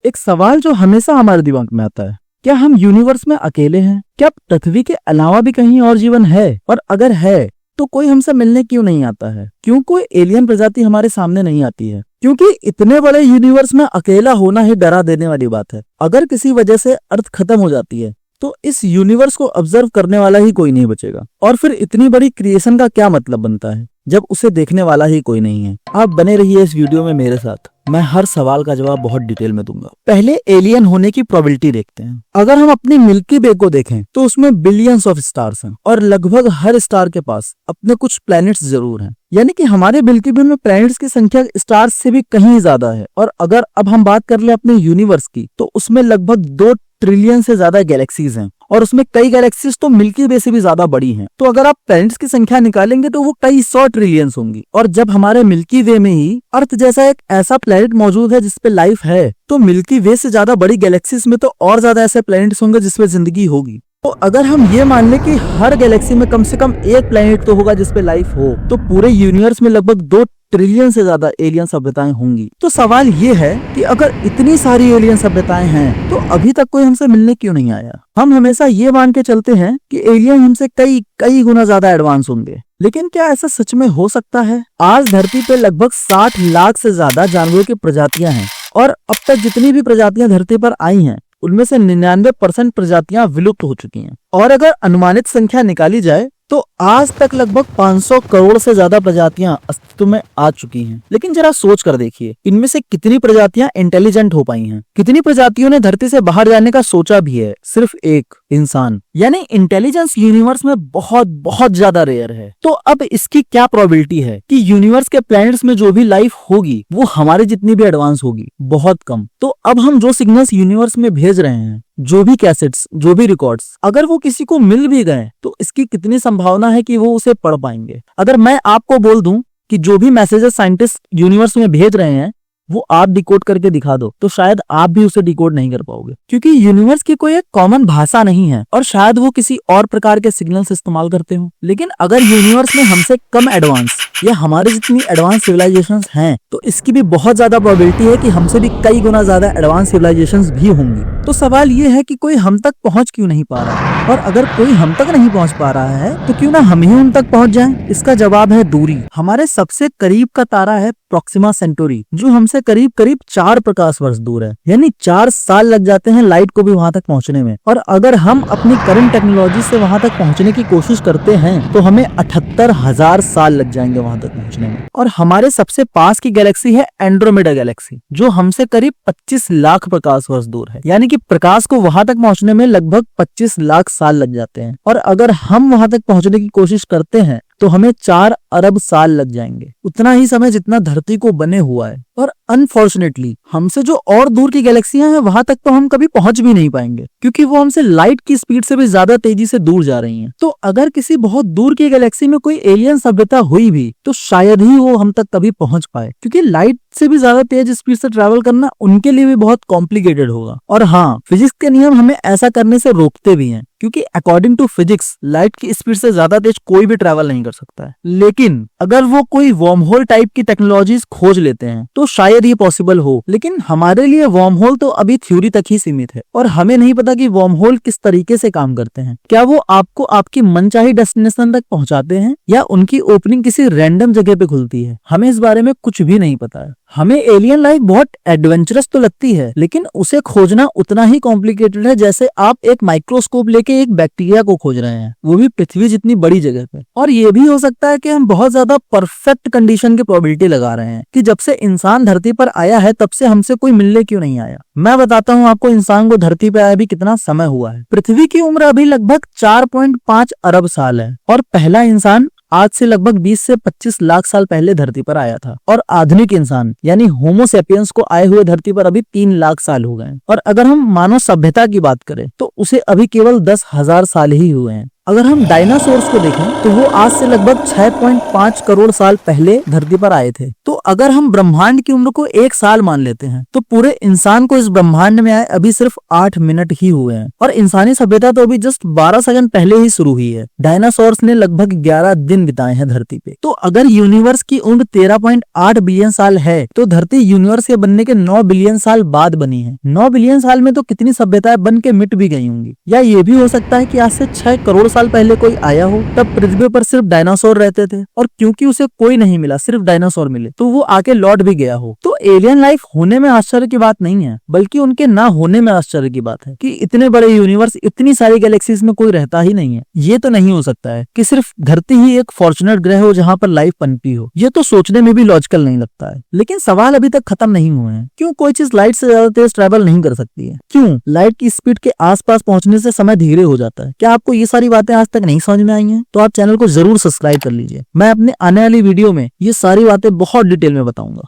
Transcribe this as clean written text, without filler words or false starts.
एक सवाल जो हमेशा हमारे दिमाग में आता है, क्या हम यूनिवर्स में अकेले हैं? क्या पृथ्वी के अलावा भी कहीं और जीवन है? और अगर है तो कोई हमसे मिलने क्यों नहीं आता है? क्यों कोई एलियन प्रजाति हमारे सामने नहीं आती है? क्योंकि इतने बड़े यूनिवर्स में अकेला होना ही डरा देने वाली बात है। अगर किसी वजह से अर्थ खत्म हो जाती है तो इस यूनिवर्स को ऑब्जर्व करने वाला ही कोई नहीं बचेगा। और फिर इतनी बड़ी क्रिएशन का क्या मतलब बनता है जब उसे देखने वाला ही कोई नहीं है? आप बने रहिए इस वीडियो में मेरे साथ, मैं हर सवाल का जवाब बहुत डिटेल में दूंगा। पहले एलियन होने की प्रोबेबिलिटी देखते हैं। अगर हम अपनी मिल्की वे को देखें तो उसमें बिलियंस ऑफ स्टार्स हैं और लगभग हर स्टार के पास अपने कुछ प्लैनेट्स जरूर हैं। यानी कि हमारे मिल्की वे में प्लैनेट्स की संख्या स्टार्स से भी कहीं ज्यादा है। और अगर अब हम बात कर ले अपने यूनिवर्स की तो उसमें लगभग 2 ट्रिलियन से ज्यादा गैलेक्सीज हैं और उसमें कई गैलेक्सीज तो मिल्की वे से भी ज्यादा बड़ी हैं। तो अगर आप प्लैनेट्स की संख्या निकालेंगे तो वो कई 100 ट्रिलियंस होंगी। और जब हमारे मिल्की वे में ही अर्थ जैसा एक ऐसा प्लैनेट मौजूद है जिसपे लाइफ है, तो मिल्की वे से ज्यादा बड़ी गैलेक्सीज में तो और ज्यादा ऐसे प्लैनेट्स होंगे जिसपे जिंदगी होगी। तो अगर हम ये मान लें कि हर गैलेक्सी में कम से कम एक प्लैनेट तो होगा जिसपे लाइफ हो, तो पूरे यूनिवर्स में लगभग 2 ट्रिलियन से ज्यादा एलियन सभ्यताएं होंगी। तो सवाल ये है कि अगर इतनी सारी एलियन सभ्यताएं हैं तो अभी तक कोई हमसे मिलने क्यों नहीं आया? हम हमेशा ये मान के चलते हैं कि एलियन हमसे कई गुना ज्यादा एडवांस होंगे, लेकिन क्या ऐसा सच में हो सकता है? आज धरती पे लगभग 60 लाख से ज्यादा जानवरों की प्रजातियां हैं और अब तक जितनी भी प्रजातियां धरती पर आई हैं उनमें से 99% प्रजातियां विलुप्त हो चुकी हैं। और अगर अनुमानित संख्या निकाली जाए तो आज तक लगभग 500 करोड़ से ज्यादा प्रजातियां अस्तित्व में आ चुकी हैं। लेकिन जरा सोच कर देखिए, इनमें से कितनी प्रजातियां इंटेलिजेंट हो पाई हैं? कितनी प्रजातियों ने धरती से बाहर जाने का सोचा भी है? सिर्फ एक इंसान। यानी इंटेलिजेंस यूनिवर्स में बहुत ज्यादा रेयर है। तो अब इसकी क्या प्रोबेबिलिटी है कि यूनिवर्स के प्लैनेट्स में जो भी लाइफ होगी वो हमारे जितनी भी एडवांस होगी? बहुत कम। तो अब हम जो सिग्नल्स यूनिवर्स में भेज रहे हैं, जो भी कैसेट्स, जो भी रिकॉर्ड्स, अगर वो किसी को मिल भी गए तो इसकी कितनी संभावना है कि वो उसे पढ़ पाएंगे? अगर मैं आपको बोल दूं कि जो भी मैसेजेस साइंटिस्ट यूनिवर्स में भेज रहे हैं वो आप डिकोड करके दिखा दो, तो शायद आप भी उसे डिकोड नहीं कर पाओगे, क्योंकि यूनिवर्स की कोई एक कॉमन भाषा नहीं है और शायद वो किसी और प्रकार के सिग्नल्स इस्तेमाल करते हो। लेकिन अगर यूनिवर्स में हमसे कम एडवांस या हमारे जितनी एडवांस सिविलाइजेशंस हैं तो इसकी भी बहुत ज्यादा प्रोबेबिलिटी है कि हमसे भी कई गुना ज्यादा एडवांस सिविलाइजेशंस भी होंगी। तो सवाल ये है कि कोई हम तक पहुंच क्यों नहीं पा रहा है? और अगर कोई हम तक नहीं पहुंच पा रहा है तो क्यों ना हम ही उन तक पहुंच जाएं? इसका जवाब है दूरी। हमारे सबसे करीब का तारा है प्रोक्सिमा सेंटोरी, जो हमसे करीब 4 प्रकाश वर्ष दूर है। यानी 4 साल लग जाते हैं लाइट को भी वहां तक पहुंचने में। और अगर हम अपनी करंट टेक्नोलॉजी से वहां तक पहुंचने की कोशिश करते हैं तो हमें 78,000 साल लग जाएंगे वहां तक पहुंचने में। और हमारे सबसे पास की गैलेक्सी है एंड्रोमेडा गैलेक्सी, जो हमसे करीब 25 लाख प्रकाश वर्ष दूर है। यानी कि प्रकाश को वहां तक पहुंचने में लगभग 25 लाख साल लग जाते हैं। और अगर हम वहां तक पहुंचने की कोशिश करते हैं तो हमें 4 अरब साल लग जाएंगे, उतना ही समय जितना धरती को बने हुआ है। और अनफॉर्चुनेटली हमसे जो और दूर की गैलेक्सियां हैं वहां तक तो हम कभी पहुंच भी नहीं पाएंगे, क्योंकि वो हमसे लाइट की स्पीड से भी ज्यादा तेजी से दूर जा रही हैं। तो अगर किसी बहुत दूर की गैलेक्सी में कोई एलियन सभ्यता हुई भी तो शायद ही वो हम तक कभी पहुंच पाए, क्योंकि लाइट से भी ज्यादा तेज स्पीड से ट्रैवल करना उनके लिए भी बहुत कॉम्प्लिकेटेड होगा। और हाँ, फिजिक्स के नियम हमें ऐसा करने से रोकते भी हैं, क्योंकि अकॉर्डिंग टू फिजिक्स लाइट की स्पीड से ज्यादा तेज कोई भी ट्रैवल नहीं कर सकता है। लेकिन अगर वो कोई वर्म होल टाइप की टेक्नोलॉजीज खोज लेते हैं तो शायद ये पॉसिबल हो। लेकिन हमारे लिए वर्म होल तो अभी थ्योरी तक ही सीमित है और हमें नहीं पता कि वर्म होल किस तरीके से काम करते हैं। क्या वो आपको आपकी मनचाही डेस्टिनेशन तक पहुंचाते हैं या उनकी ओपनिंग किसी रैंडम जगह पे खुलती है? हमें इस बारे में कुछ भी नहीं पता है। हमें एलियन लाइफ बहुत एडवेंचरस तो लगती है, लेकिन उसे खोजना उतना ही कॉम्प्लिकेटेड है जैसे आप एक माइक्रोस्कोप लेके एक बैक्टीरिया को खोज रहे हैं, वो भी पृथ्वी जितनी बड़ी जगह पे। और ये भी हो सकता है कि हम बहुत ज्यादा परफेक्ट कंडीशन की प्रोबेबिलिटी लगा रहे हैं कि जब से इंसान धरती पर आया है तब से हमसे कोई मिलने क्यों नहीं आया। मैं बताता हूँ आपको इंसान को धरती पे आया भी कितना समय हुआ है। पृथ्वी की उम्र अभी लगभग 4.5 अरब साल है और पहला इंसान आज से लगभग 20 से 25 लाख साल पहले धरती पर आया था। और आधुनिक इंसान यानी होमो सेपियंस को आए हुए धरती पर अभी 3 लाख साल हो गए। और अगर हम मानव सभ्यता की बात करें तो उसे अभी केवल 10,000 साल ही हुए हैं। अगर हम डायनासोर्स को देखें तो वो आज से लगभग 6.5 करोड़ साल पहले धरती पर आए थे। तो अगर हम ब्रह्मांड की उम्र को 1 साल मान लेते हैं तो पूरे इंसान को इस ब्रह्मांड में आए अभी सिर्फ 8 मिनट ही हुए हैं और इंसानी सभ्यता तो अभी जस्ट 12 सेकंड पहले ही शुरू हुई है। डायनासोर्स ने लगभग 11 दिन बिताए हैं धरती पे। तो अगर यूनिवर्स की उम्र 13.8 बिलियन साल है तो धरती यूनिवर्स के बनने के 9 बिलियन साल बाद बनी है। 9 बिलियन साल में तो कितनी सभ्यताएं बन के मिट भी गई होंगी। या ये भी हो सकता है कि आज से 6 करोड़ साल पहले कोई आया हो, तब पृथ्वी पर सिर्फ डायनासोर रहते थे और क्योंकि उसे कोई नहीं मिला, सिर्फ डायनासोर मिले, तो वो आके लौट भी गया हो। तो एलियन लाइफ होने में आश्चर्य की बात नहीं है, बल्कि उनके ना होने में आश्चर्य की बात है कि इतने बड़े यूनिवर्स, इतनी सारी गैलेक्सीज में कोई रहता ही नहीं है। ये तो नहीं हो सकता है कि सिर्फ धरती ही एक फॉर्चुनेट ग्रह हो जहाँ पर लाइफ पनपी हो। ये तो सोचने में भी लॉजिकल नहीं लगता है। लेकिन सवाल अभी तक खत्म नहीं हुए हैं। क्यों कोई चीज लाइट से ज्यादा तेज ट्रैवल नहीं कर सकती है? क्यों लाइट की स्पीड के आसपास पहुंचने से समय धीरे हो जाता है? क्या आपको ये सारी बातें आज तक नहीं समझ में आई हैं? तो आप चैनल को जरूर सब्सक्राइब कर लीजिए। मैं अपने आने वाली वीडियो में ये सारी बातें बहुत डिटेल में बताऊंगा।